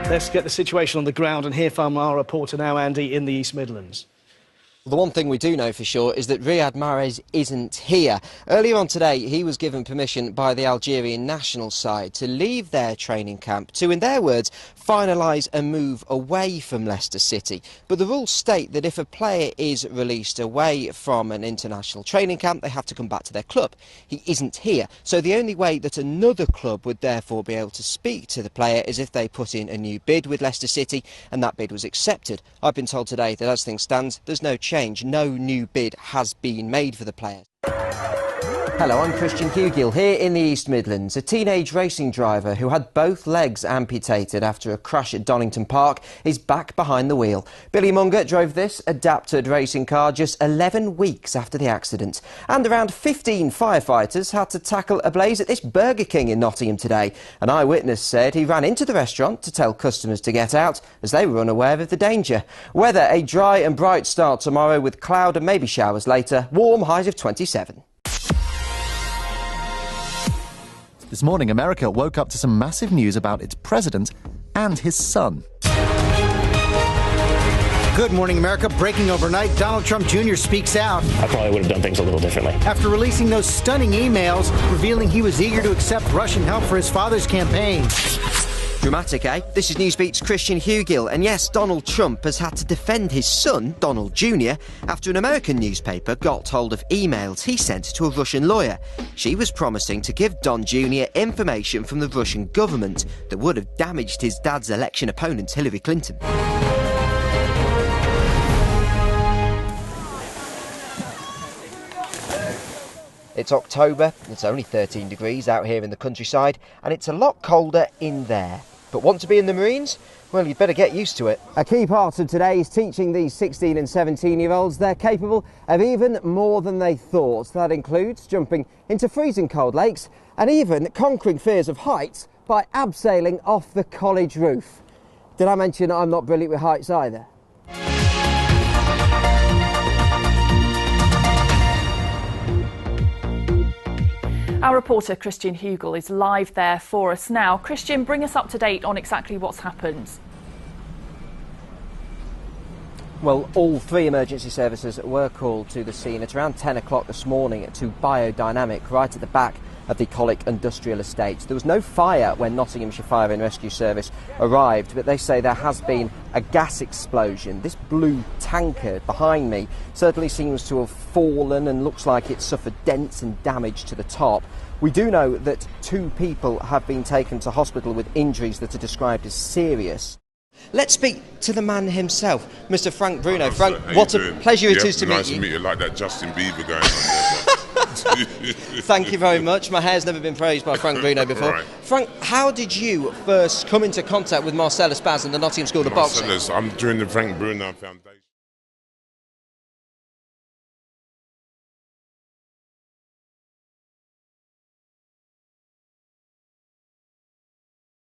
Let's get the situation on the ground and hear from our reporter now, Andy, in the East Midlands. The one thing we do know for sure is that Riyad Mahrez isn't here. Earlier on today, he was given permission by the Algerian national side to leave their training camp to, in their words, finalise a move away from Leicester City. But the rules state that if a player is released away from an international training camp, they have to come back to their club. He isn't here, so the only way that another club would therefore be able to speak to the player is if they put in a new bid with Leicester City, and that bid was accepted. I've been told today that as things stand, there's no change. No new bid has been made for the players. Hello, I'm Christian Hewgill here in the East Midlands. A teenage racing driver who had both legs amputated after a crash at Donington Park is back behind the wheel. Billy Munger drove this adapted racing car just 11 weeks after the accident. And around 15 firefighters had to tackle a blaze at this Burger King in Nottingham today. An eyewitness said he ran into the restaurant to tell customers to get out as they were unaware of the danger. Weather, a dry and bright start tomorrow with cloud and maybe showers later. Warm, highs of 27. This morning, America woke up to some massive news about its president and his son. Good morning, America. Breaking overnight, Donald Trump Jr. speaks out. I probably would have done things a little differently. After releasing those stunning emails revealing he was eager to accept Russian help for his father's campaign. Dramatic, eh? This is Newsbeat's Christian Hewgill, and yes, Donald Trump has had to defend his son, Donald Jr., after an American newspaper got hold of emails he sent to a Russian lawyer. She was promising to give Don Jr. information from the Russian government that would have damaged his dad's election opponent, Hillary Clinton. It's October, it's only 13 degrees out here in the countryside, and it's a lot colder in there. But want to be in the Marines? Well, you'd better get used to it. A key part of today is teaching these 16 and 17-year-olds they're capable of even more than they thought. That includes jumping into freezing cold lakes and even conquering fears of heights by abseiling off the college roof. Did I mention I'm not brilliant with heights either? Our reporter Christian Hewgill is live there for us now. Christian, bring us up to date on exactly what's happened. Well, all three emergency services were called to the scene at around 10 o'clock this morning to Biodynamic, right at the back of the Colic Industrial Estate. There was no fire when Nottinghamshire Fire and Rescue Service arrived, but they say there has been a gas explosion. This blue tanker behind me certainly seems to have fallen and looks like it suffered dents and damage to the top. We do know that 2 people have been taken to hospital with injuries that are described as serious. Let's speak to the man himself, Mr. Frank Bruno. Frank, what a pleasure it is to meet you. Nice to meet you, like that Justin Bieber going on there. Thank you very much. My hair's never been praised by Frank Bruno before. Right. Frank, how did you first come into contact with Marcellus Baz and the Nottingham School of Boxing? I'm doing the Frank Bruno Foundation.